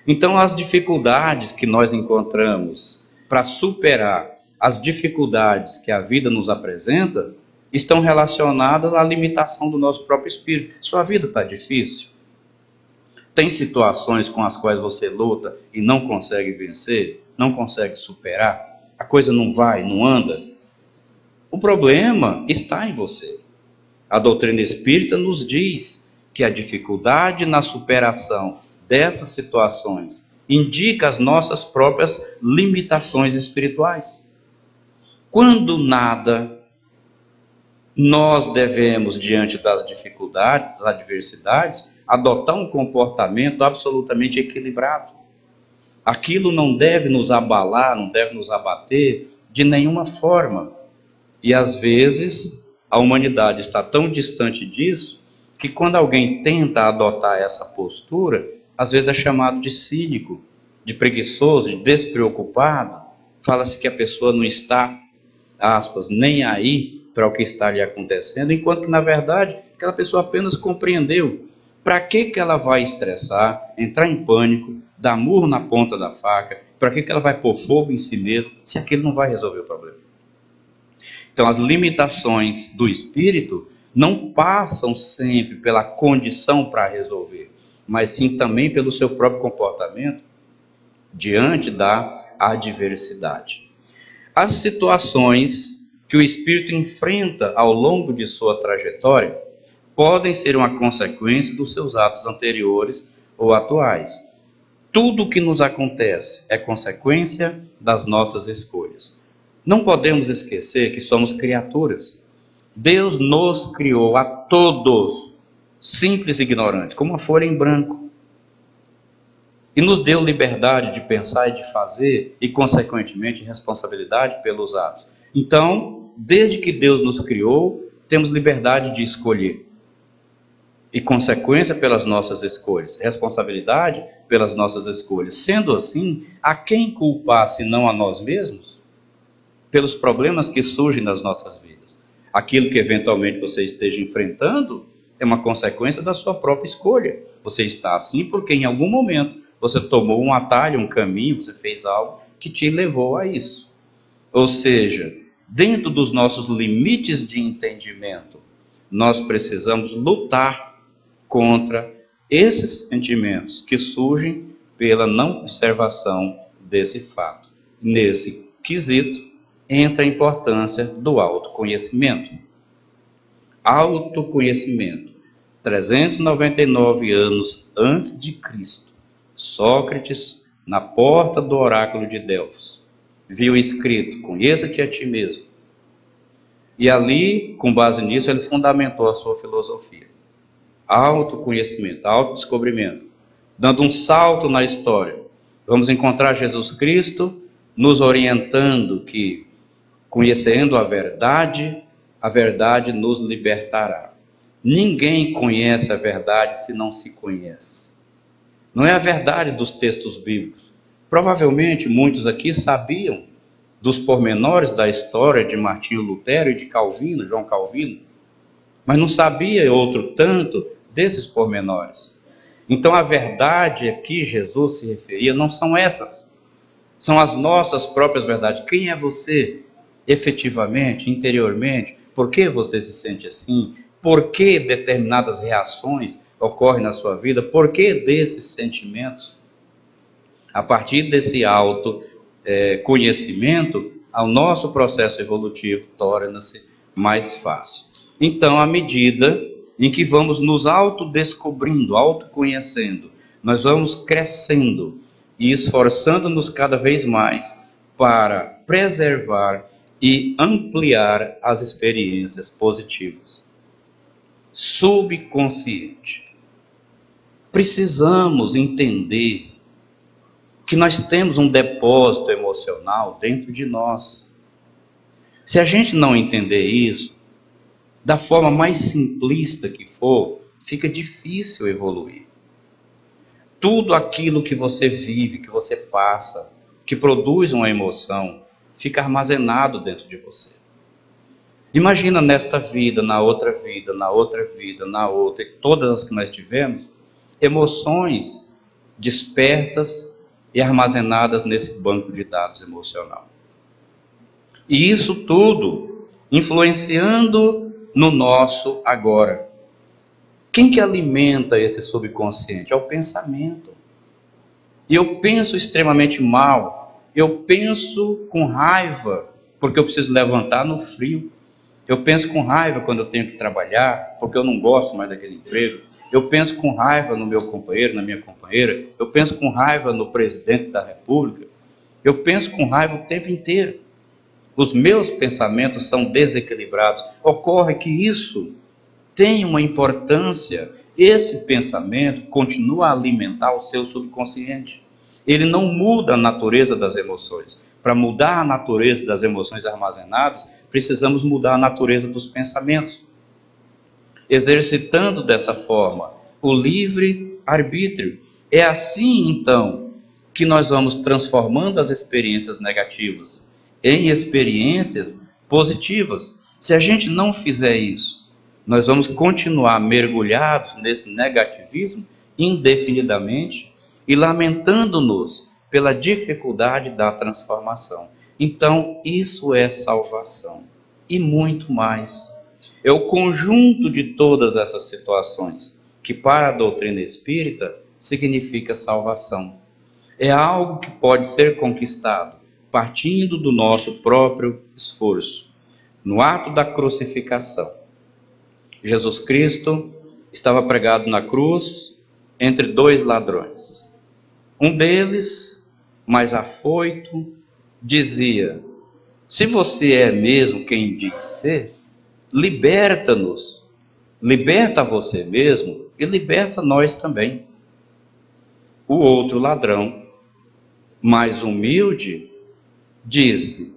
Então as dificuldades que nós encontramos para superar as dificuldades que a vida nos apresenta, estão relacionadas à limitação do nosso próprio espírito. Sua vida está difícil? Tem situações com as quais você luta e não consegue vencer, não consegue superar? A coisa não vai, não anda? O problema está em você. A doutrina espírita nos diz que a dificuldade na superação dessas situações indica as nossas próprias limitações espirituais. Quando nada, nós devemos, diante das dificuldades, das adversidades, adotar um comportamento absolutamente equilibrado. Aquilo não deve nos abalar, não deve nos abater de nenhuma forma. E às vezes a humanidade está tão distante disso que quando alguém tenta adotar essa postura, às vezes é chamado de cínico, de preguiçoso, de despreocupado. Fala-se que a pessoa não está, aspas, nem aí para o que está lhe acontecendo, enquanto que na verdade aquela pessoa apenas compreendeu. Para que ela vai estressar, entrar em pânico, dar murro na ponta da faca? Para que ela vai pôr fogo em si mesma se aquilo não vai resolver o problema? Então, as limitações do espírito não passam sempre pela condição para resolver, mas sim também pelo seu próprio comportamento diante da adversidade. As situações que o espírito enfrenta ao longo de sua trajetória podem ser uma consequência dos seus atos anteriores ou atuais. Tudo o que nos acontece é consequência das nossas escolhas. Não podemos esquecer que somos criaturas. Deus nos criou a todos, simples e ignorantes, como uma folha em branco. E nos deu liberdade de pensar e de fazer, e consequentemente responsabilidade pelos atos. Então, desde que Deus nos criou, temos liberdade de escolher. E consequência pelas nossas escolhas, responsabilidade pelas nossas escolhas. Sendo assim, a quem culpar se não a nós mesmos? Pelos problemas que surgem nas nossas vidas. Aquilo que eventualmente você esteja enfrentando é uma consequência da sua própria escolha. Você está assim porque em algum momento você tomou um atalho, um caminho, você fez algo que te levou a isso. Ou seja, dentro dos nossos limites de entendimento, nós precisamos lutar contra esses sentimentos que surgem pela não observação desse fato. Nesse quesito, entra a importância do autoconhecimento. Autoconhecimento. 399 anos antes de Cristo, Sócrates, na porta do oráculo de Delfos, viu escrito: conheça-te a ti mesmo. E ali, com base nisso, ele fundamentou a sua filosofia. Autoconhecimento, autodescobrimento. Dando um salto na história, vamos encontrar Jesus Cristo nos orientando que, conhecendo a verdade nos libertará. Ninguém conhece a verdade se não se conhece. Não é a verdade dos textos bíblicos. Provavelmente muitos aqui sabiam dos pormenores da história de Martinho Lutero e de Calvino, João Calvino, mas não sabia outro tanto desses pormenores. Então a verdade a que Jesus se referia não são essas, são as nossas próprias verdades. Quem é você efetivamente, interiormente? Por que você se sente assim? Por que determinadas reações ocorrem na sua vida? Por que desses sentimentos? A partir desse autoconhecimento, o nosso processo evolutivo torna-se mais fácil. Então, à medida em que vamos nos autodescobrindo, autoconhecendo, nós vamos crescendo e esforçando-nos cada vez mais para preservar e ampliar as experiências positivas. Subconsciente. Precisamos entender que nós temos um depósito emocional dentro de nós. Se a gente não entender isso, da forma mais simplista que for, fica difícil evoluir. Tudo aquilo que você vive, que você passa, que produz uma emoção, fica armazenado dentro de você. Imagina nesta vida, na outra vida, na outra vida, na outra, e todas as que nós tivemos, emoções despertas e armazenadas nesse banco de dados emocional. E isso tudo influenciando no nosso agora. Quem que alimenta esse subconsciente? É o pensamento. E eu penso extremamente mal, eu penso com raiva, porque eu preciso levantar no frio. Eu penso com raiva quando eu tenho que trabalhar, porque eu não gosto mais daquele emprego. Eu penso com raiva no meu companheiro, na minha companheira. Eu penso com raiva no presidente da República. Eu penso com raiva o tempo inteiro. Os meus pensamentos são desequilibrados. Ocorre que isso tem uma importância. Esse pensamento continua a alimentar o seu subconsciente. Ele não muda a natureza das emoções. Para mudar a natureza das emoções armazenadas, precisamos mudar a natureza dos pensamentos. Exercitando dessa forma o livre arbítrio. É assim, então, que nós vamos transformando as experiências negativas em experiências positivas. Se a gente não fizer isso, nós vamos continuar mergulhados nesse negativismo indefinidamente e lamentando-nos pela dificuldade da transformação. Então, isso é salvação. E muito mais. É o conjunto de todas essas situações que, para a doutrina espírita, significa salvação. É algo que pode ser conquistado partindo do nosso próprio esforço. No ato da crucificação, Jesus Cristo estava pregado na cruz entre dois ladrões. Um deles, mais afoito, dizia: se você é mesmo quem diz ser, liberta-nos, liberta você mesmo e liberta nós também. O outro ladrão, mais humilde, disse: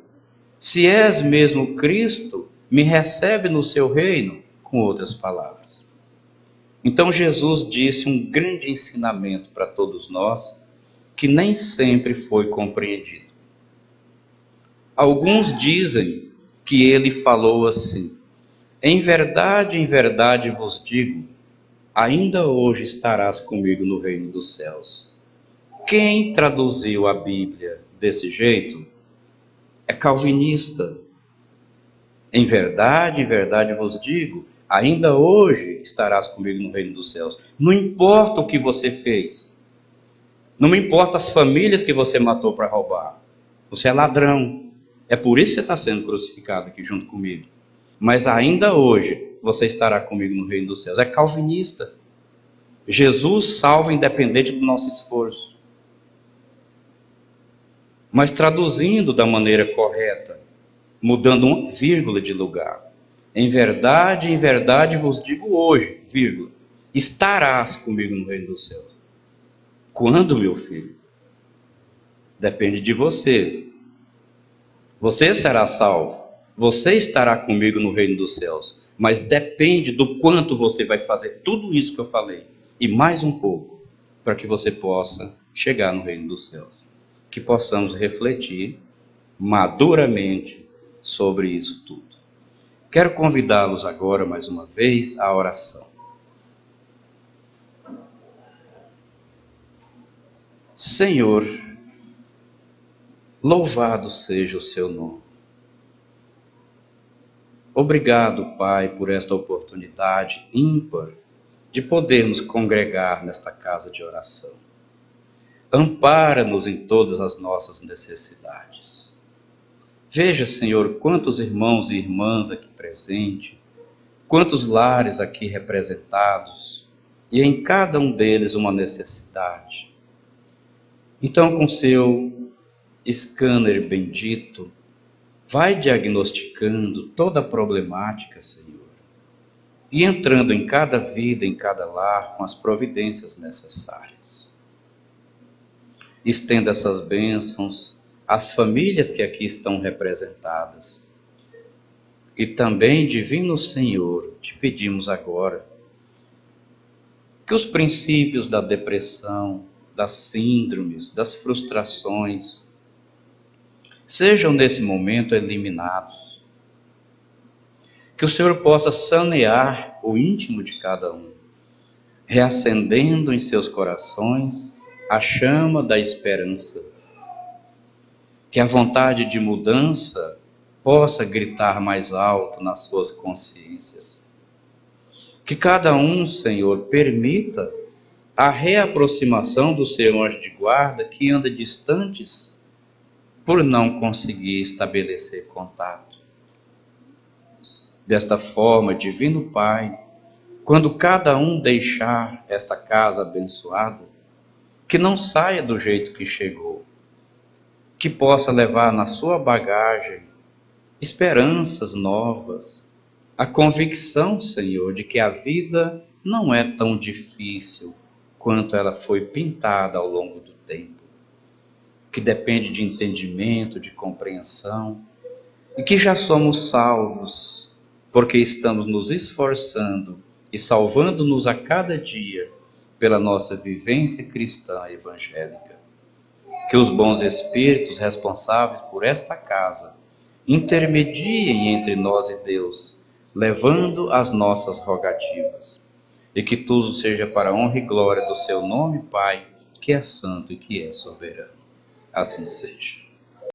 se és mesmo Cristo, me recebe no seu reino, com outras palavras. Então Jesus disse um grande ensinamento para todos nós, que nem sempre foi compreendido. Alguns dizem que ele falou assim: em verdade vos digo, ainda hoje estarás comigo no reino dos céus. Quem traduziu a Bíblia desse jeito é calvinista. Em verdade vos digo, ainda hoje estarás comigo no reino dos céus. Não importa o que você fez, não me importa as famílias que você matou para roubar, você é ladrão, é por isso que você está sendo crucificado aqui junto comigo. Mas ainda hoje você estará comigo no reino dos céus. É calvinista. Jesus salva independente do nosso esforço. Mas traduzindo da maneira correta, mudando uma vírgula de lugar. Em verdade vos digo hoje, vírgula, estarás comigo no reino dos céus. Quando, meu filho? Depende de você. Você será salvo. Você estará comigo no reino dos céus. Mas depende do quanto você vai fazer tudo isso que eu falei. E mais um pouco. Para que você possa chegar no reino dos céus. Que possamos refletir maduramente sobre isso tudo. Quero convidá-los agora, mais uma vez, à oração. Senhor, louvado seja o seu nome. Obrigado, Pai, por esta oportunidade ímpar de podermos congregar nesta casa de oração. Ampara-nos em todas as nossas necessidades. Veja, Senhor, quantos irmãos e irmãs aqui presentes, quantos lares aqui representados, e em cada um deles uma necessidade. Então, com seu scanner bendito, vai diagnosticando toda a problemática, Senhor, e entrando em cada vida, em cada lar, com as providências necessárias. Estenda essas bênçãos às famílias que aqui estão representadas. E também, Divino Senhor, te pedimos agora que os princípios da depressão, das síndromes, das frustrações, sejam nesse momento eliminados. Que o Senhor possa sanear o íntimo de cada um, reacendendo em seus corações a chama da esperança. Que a vontade de mudança possa gritar mais alto nas suas consciências. Que cada um, Senhor, permita a reaproximação do seu anjo de guarda que anda distantes por não conseguir estabelecer contato. Desta forma, Divino Pai, quando cada um deixar esta casa abençoada, que não saia do jeito que chegou, que possa levar na sua bagagem esperanças novas, a convicção, Senhor, de que a vida não é tão difícil quanto ela foi pintada ao longo do tempo, que depende de entendimento, de compreensão, e que já somos salvos, porque estamos nos esforçando e salvando-nos a cada dia pela nossa vivência cristã evangélica. Que os bons espíritos responsáveis por esta casa intermediem entre nós e Deus, levando as nossas rogativas. E que tudo seja para a honra e glória do seu nome, Pai, que é santo e que é soberano. Assim seja.